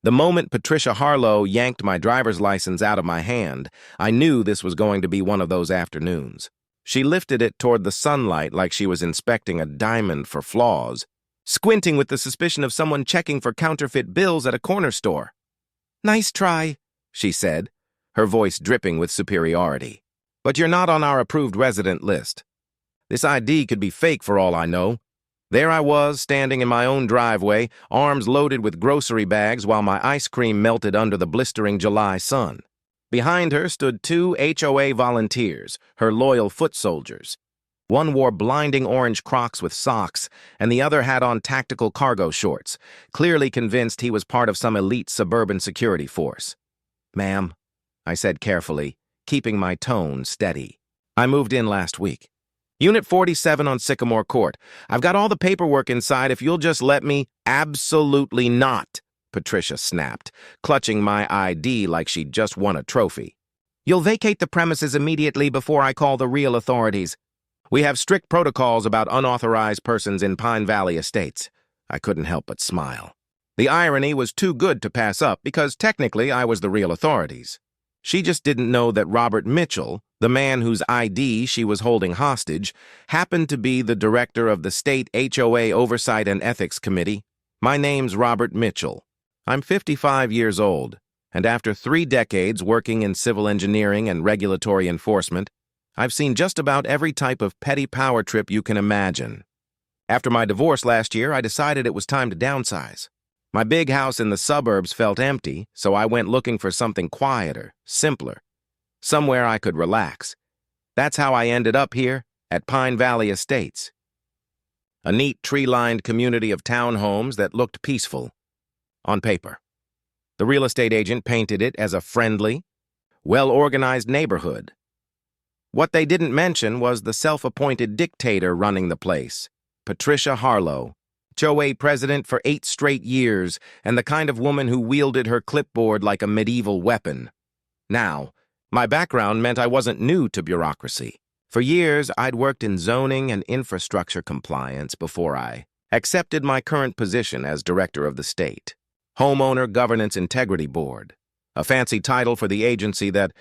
The moment Patricia Harlow yanked my driver's license out of my hand, I knew this was going to be one of those afternoons. She lifted it toward the sunlight like she was inspecting a diamond for flaws, squinting with the suspicion of someone checking for counterfeit bills at a corner store. "Nice try," she said, her voice dripping with superiority. "But you're not on our approved resident list. This ID could be fake for all I know." There I was, standing in my own driveway, arms loaded with grocery bags while my ice cream melted under the blistering July sun. Behind her stood two HOA volunteers, her loyal foot soldiers. One wore blinding orange Crocs with socks, and the other had on tactical cargo shorts, clearly convinced he was part of some elite suburban security force. "Ma'am," I said carefully, keeping my tone steady. "I moved in last week. Unit 47 on Sycamore Court. I've got all the paperwork inside if you'll just let me—" "Absolutely not," Patricia snapped, clutching my ID like she'd just won a trophy. "You'll vacate the premises immediately before I call the real authorities. We have strict protocols about unauthorized persons in Pine Valley Estates." I couldn't help but smile. The irony was too good to pass up because technically I was the real authorities. She just didn't know that Robert Mitchell, the man whose ID she was holding hostage, happened to be the director of the state HOA Oversight and Ethics Committee. My name's Robert Mitchell. I'm 55 years old, and after 3 decades working in civil engineering and regulatory enforcement, I've seen just about every type of petty power trip you can imagine. After my divorce last year, I decided it was time to downsize. My big house in the suburbs felt empty, so I went looking for something quieter, simpler, somewhere I could relax. That's how I ended up here, at Pine Valley Estates. A neat tree-lined community of townhomes that looked peaceful, on paper. The real estate agent painted it as a friendly, well-organized neighborhood. What they didn't mention was the self-appointed dictator running the place, Patricia Harlow, HOA president for 8 straight years, and the kind of woman who wielded her clipboard like a medieval weapon. Now, my background meant I wasn't new to bureaucracy. For years, I'd worked in zoning and infrastructure compliance before I accepted my current position as director of the state Homeowner Governance Integrity Board, a fancy title for the agency that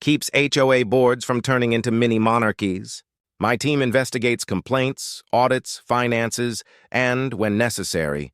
keeps HOA boards from turning into mini-monarchies. My team investigates complaints, audits, finances, and, when necessary,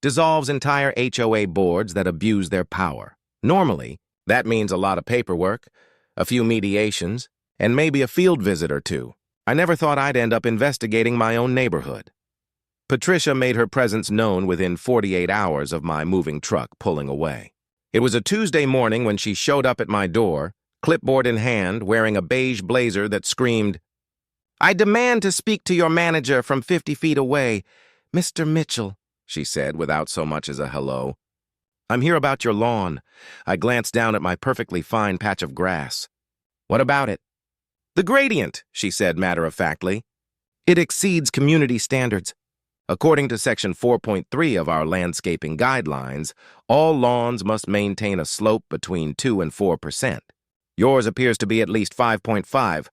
dissolves entire HOA boards that abuse their power. Normally, that means a lot of paperwork, a few mediations, and maybe a field visit or two. I never thought I'd end up investigating my own neighborhood. Patricia made her presence known within 48 hours of my moving truck pulling away. It was a Tuesday morning when she showed up at my door, clipboard in hand, wearing a beige blazer that screamed, "I demand to speak to your manager from 50 feet away. Mr. Mitchell," she said without so much as a hello. "I'm here about your lawn." I glanced down at my perfectly fine patch of grass. "What about it?" "The gradient," she said matter-of-factly. "It exceeds community standards. According to Section 4.3 of our landscaping guidelines, all lawns must maintain a slope between 2 and 4%. Yours appears to be at least 5.5.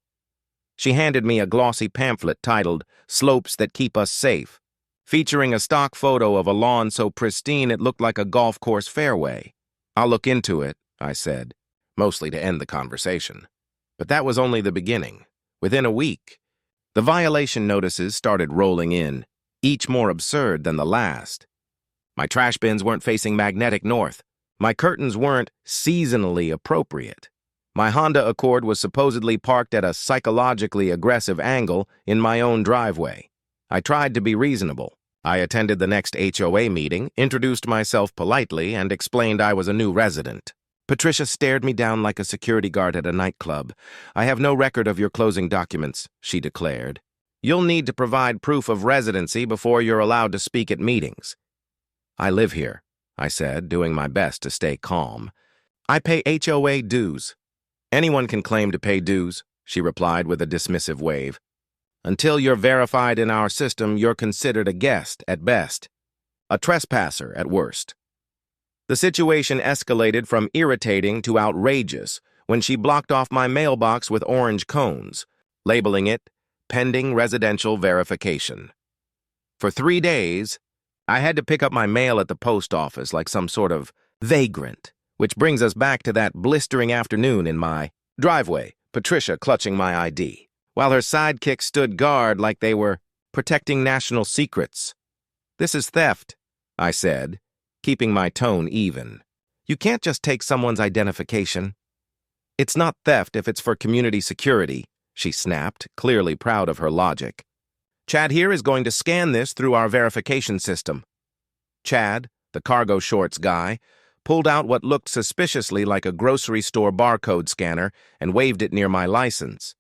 She handed me a glossy pamphlet titled "Slopes That Keep Us Safe," featuring a stock photo of a lawn so pristine it looked like a golf course fairway. "I'll look into it," I said, mostly to end the conversation. But that was only the beginning. Within a week, the violation notices started rolling in, each more absurd than the last. My trash bins weren't facing magnetic north. My curtains weren't seasonally appropriate. My Honda Accord was supposedly parked at a psychologically aggressive angle in my own driveway. I tried to be reasonable. I attended the next HOA meeting, introduced myself politely, and explained I was a new resident. Patricia stared me down like a security guard at a nightclub. "I have no record of your closing documents," she declared. "You'll need to provide proof of residency before you're allowed to speak at meetings." "I live here," I said, doing my best to stay calm. "I pay HOA dues." "Anyone can claim to pay dues," she replied with a dismissive wave. "Until you're verified in our system, you're considered a guest at best, a trespasser at worst." The situation escalated from irritating to outrageous when she blocked off my mailbox with orange cones, labeling it "Pending Residential Verification." For 3 days, I had to pick up my mail at the post office like some sort of Vagrant. Which brings us back to that blistering afternoon in my driveway, Patricia clutching my ID, while her sidekicks stood guard like they were protecting national secrets. "This is theft," I said, keeping my tone even. "You can't just take someone's identification." "It's not theft if it's for community security," she snapped, clearly proud of her logic. "Chad here is going to scan this through our verification system." Chad, the cargo shorts guy, pulled out what looked suspiciously like a grocery store barcode scanner and waved it near my license.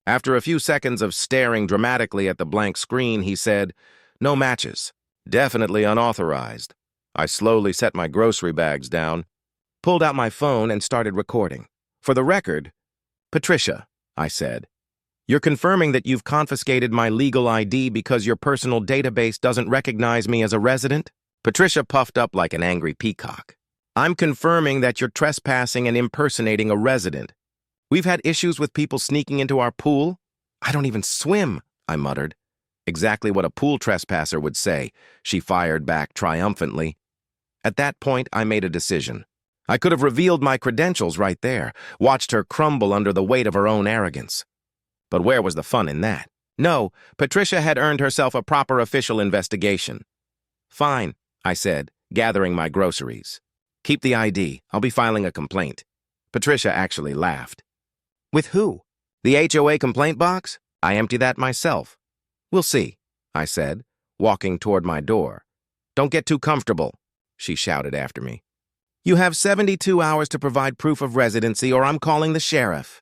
After a few seconds of staring dramatically at the blank screen, he said, "No matches. Definitely unauthorized." I slowly set my grocery bags down, pulled out my phone, and started recording. "For the record, Patricia," I said, "you're confirming that you've confiscated my legal ID because your personal database doesn't recognize me as a resident?" Patricia puffed up like an angry peacock. "I'm confirming that you're trespassing and impersonating a resident. We've had issues with people sneaking into our pool." "I don't even swim," I muttered. "Exactly what a pool trespasser would say," she fired back triumphantly. At that point, I made a decision. I could have revealed my credentials right there, watched her crumble under the weight of her own arrogance. But where was the fun in that? No, Patricia had earned herself a proper official investigation. "Fine," I said, gathering my groceries. "Keep the ID. I'll be filing a complaint." Patricia actually laughed. "With who? The HOA complaint box? I empty that myself." "We'll see," I said, walking toward my door. "Don't get too comfortable," she shouted after me. "You have 72 hours to provide proof of residency or I'm calling the sheriff."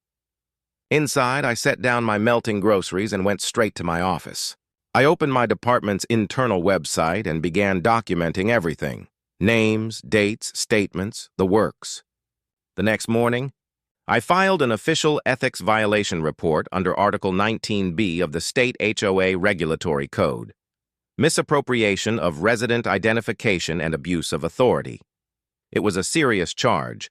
Inside, I set down my melting groceries and went straight to my office. I opened my department's internal website and began documenting everything. Names, dates, statements, the works. The next morning, I filed an official ethics violation report under Article 19B of the State HOA Regulatory Code. Misappropriation of resident identification and abuse of authority. It was a serious charge,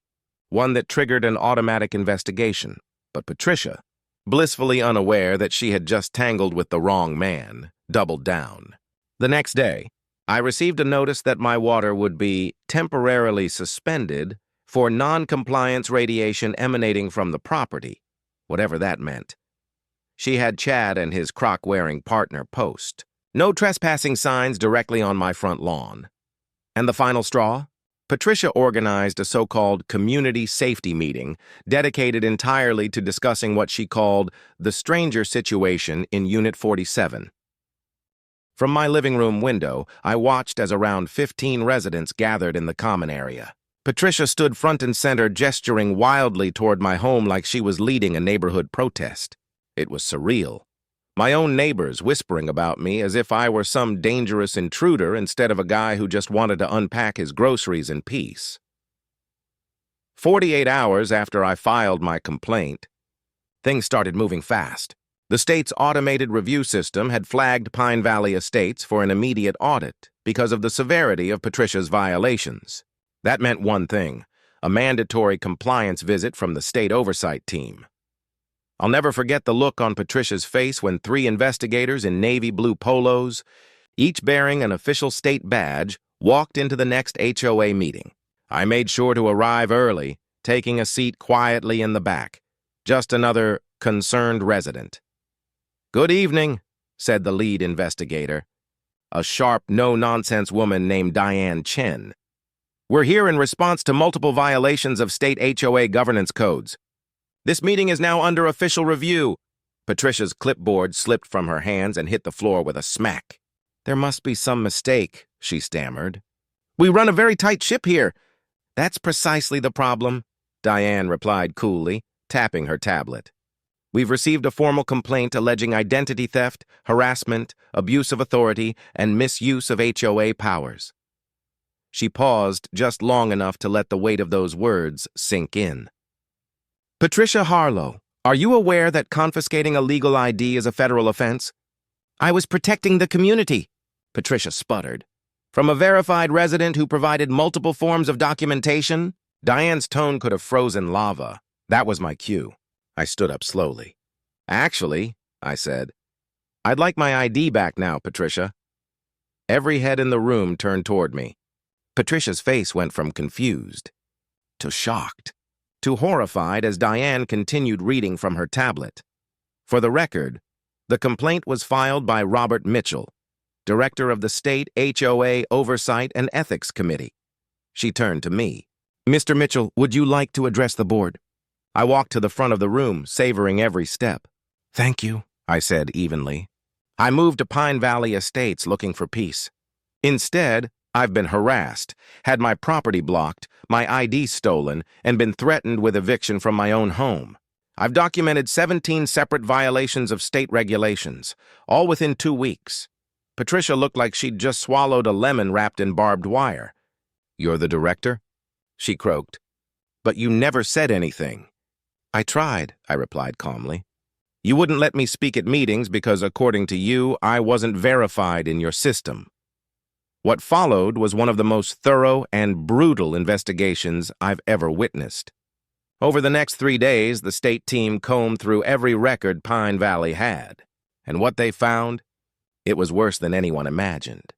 one that triggered an automatic investigation, but Patricia, blissfully unaware that she had just tangled with the wrong man, doubled down. The next day, I received a notice that my water would be temporarily suspended for non-compliance radiation emanating from the property, whatever that meant. She had Chad and his crock-wearing partner post no trespassing signs directly on my front lawn. And the final straw? Patricia organized a so-called community safety meeting dedicated entirely to discussing what she called the stranger situation in Unit 47. From my living room window, I watched as around 15 residents gathered in the common area. Patricia stood front and center, gesturing wildly toward my home like she was leading a neighborhood protest. It was surreal. My own neighbors whispering about me as if I were some dangerous intruder instead of a guy who just wanted to unpack his groceries in peace. 48 hours after I filed my complaint, things started moving fast. The state's automated review system had flagged Pine Valley Estates for an immediate audit because of the severity of Patricia's violations. That meant one thing: a mandatory compliance visit from the state oversight team. I'll never forget the look on Patricia's face when 3 investigators in navy blue polos, each bearing an official state badge, walked into the next HOA meeting. I made sure to arrive early, taking a seat quietly in the back. Just another concerned resident. "Good evening," said the lead investigator, a sharp, no-nonsense woman named Diane Chen. "We're here in response to multiple violations of state HOA governance codes. This meeting is now under official review." Patricia's clipboard slipped from her hands and hit the floor with a smack. "There must be some mistake," she stammered. "We run a very tight ship here." "That's precisely the problem," Diane replied coolly, tapping her tablet. "We've received a formal complaint alleging identity theft, harassment, abuse of authority, and misuse of HOA powers." She paused just long enough to let the weight of those words sink in. "Patricia Harlow, are you aware that confiscating a legal ID is a federal offense?" "I was protecting the community," Patricia sputtered. "From a verified resident who provided multiple forms of documentation?" Diane's tone could have frozen lava. That was my cue. I stood up slowly. "Actually," I said, "I'd like my ID back now, Patricia." Every head in the room turned toward me. Patricia's face went from confused to shocked, to horrified as Diane continued reading from her tablet. For the record, the complaint was filed by Robert Mitchell, director of the State HOA Oversight and Ethics Committee. She turned to me. Mr. Mitchell, would you like to address the board? I walked to the front of the room, savoring every step. Thank you, I said evenly. I moved to Pine Valley Estates looking for peace. Instead, I've been harassed, had my property blocked, my ID stolen, and been threatened with eviction from my own home. I've documented 17 separate violations of state regulations, all within 2 weeks. Patricia looked like she'd just swallowed a lemon wrapped in barbed wire. You're the director? She croaked. But you never said anything. I tried, I replied calmly. You wouldn't let me speak at meetings because, according to you, I wasn't verified in your system. What followed was one of the most thorough and brutal investigations I've ever witnessed. Over the next 3 days, the state team combed through every record Pine Valley had. And what they found? It was worse than anyone imagined.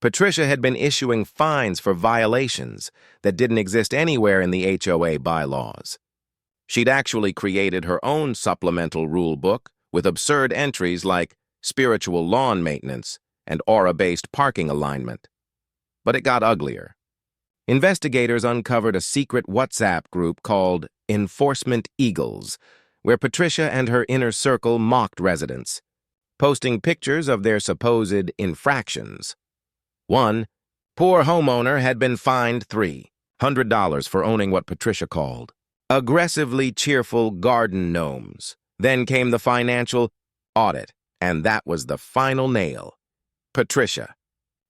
Patricia had been issuing fines for violations that didn't exist anywhere in the HOA bylaws. She'd actually created her own supplemental rule book with absurd entries like spiritual lawn maintenance and aura-based parking alignment. But it got uglier. Investigators uncovered a secret WhatsApp group called Enforcement Eagles, where Patricia and her inner circle mocked residents, posting pictures of their supposed infractions. One poor homeowner had been fined $300 for owning what Patricia called aggressively cheerful garden gnomes. Then came the financial audit, and that was the final nail. Patricia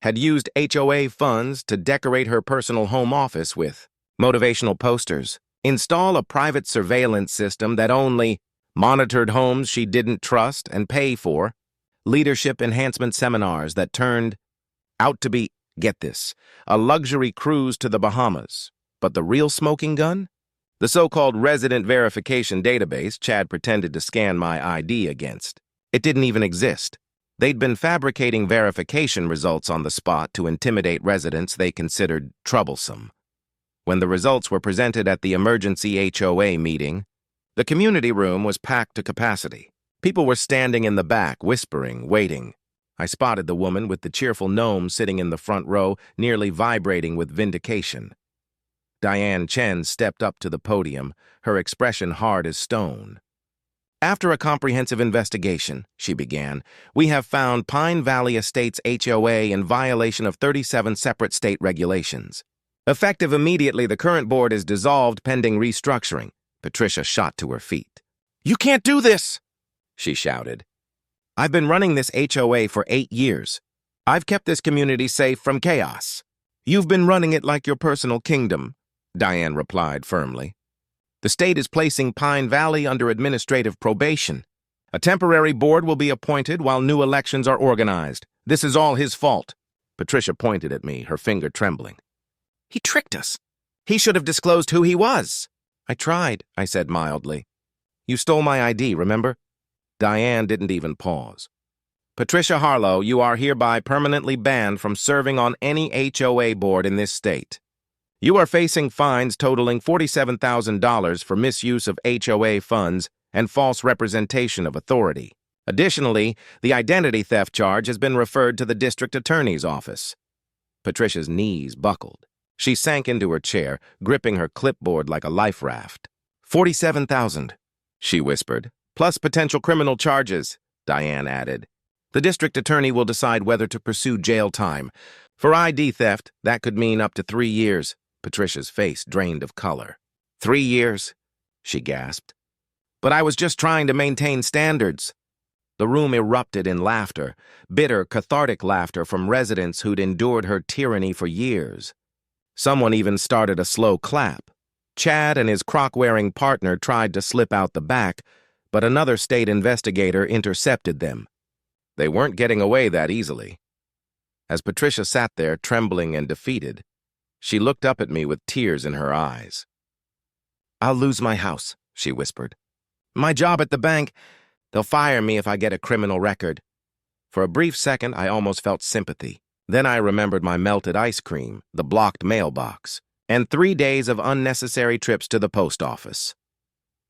had used HOA funds to decorate her personal home office with motivational posters, install a private surveillance system that only monitored homes she didn't trust and pay for, leadership enhancement seminars that turned out to be, get this, a luxury cruise to the Bahamas. But the real smoking gun? The so-called resident verification database Chad pretended to scan my ID against. It didn't even exist. They'd been fabricating verification results on the spot to intimidate residents they considered troublesome. When the results were presented at the emergency HOA meeting, the community room was packed to capacity. People were standing in the back, whispering, waiting. I spotted the woman with the cheerful gnome sitting in the front row, nearly vibrating with vindication. Diane Chen stepped up to the podium, her expression hard as stone. After a comprehensive investigation, she began, we have found Pine Valley Estates HOA in violation of 37 separate state regulations. Effective immediately, the current board is dissolved pending restructuring. Patricia shot to her feet. You can't do this, she shouted. I've been running this HOA for 8 years. I've kept this community safe from chaos. You've been running it like your personal kingdom, Diane replied firmly. The state is placing Pine Valley under administrative probation. A temporary board will be appointed while new elections are organized. This is all his fault. Patricia pointed at me, her finger trembling. He tricked us. He should have disclosed who he was. I tried, I said mildly. You stole my ID, remember? Diane didn't even pause. Patricia Harlow, you are hereby permanently banned from serving on any HOA board in this state. You are facing fines totaling $47,000 for misuse of HOA funds and false representation of authority. Additionally, the identity theft charge has been referred to the district attorney's office. Patricia's knees buckled. She sank into her chair, gripping her clipboard like a life raft. $47,000, she whispered, plus potential criminal charges, Diane added. The district attorney will decide whether to pursue jail time. For ID theft, that could mean up to 3 years. Patricia's face drained of color. 3 years, she gasped. But I was just trying to maintain standards. The room erupted in laughter, bitter, cathartic laughter from residents who'd endured her tyranny for years. Someone even started a slow clap. Chad and his crock-wearing partner tried to slip out the back, but another state investigator intercepted them. They weren't getting away that easily. As Patricia sat there, trembling and defeated, she looked up at me with tears in her eyes. I'll lose my house, she whispered. My job at the bank, they'll fire me if I get a criminal record. For a brief second, I almost felt sympathy. Then I remembered my melted ice cream, the blocked mailbox, and 3 days of unnecessary trips to the post office.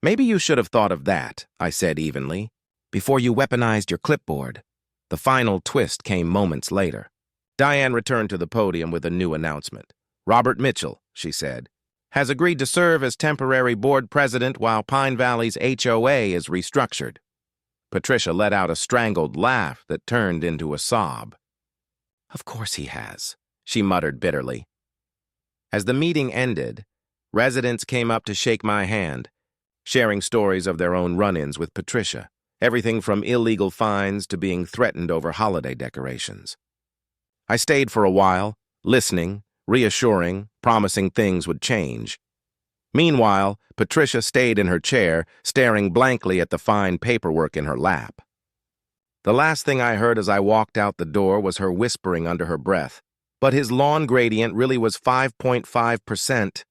Maybe you should have thought of that, I said evenly, before you weaponized your clipboard. The final twist came moments later. Diane returned to the podium with a new announcement. Robert Mitchell, she said, has agreed to serve as temporary board president while Pine Valley's HOA is restructured. Patricia let out a strangled laugh that turned into a sob. Of course he has, she muttered bitterly. As the meeting ended, residents came up to shake my hand, sharing stories of their own run-ins with Patricia, everything from illegal fines to being threatened over holiday decorations. I stayed for a while, listening, reassuring, promising things would change. Meanwhile, Patricia stayed in her chair, staring blankly at the fine paperwork in her lap. The last thing I heard as I walked out the door was her whispering under her breath, but his lawn gradient really was 5.5%.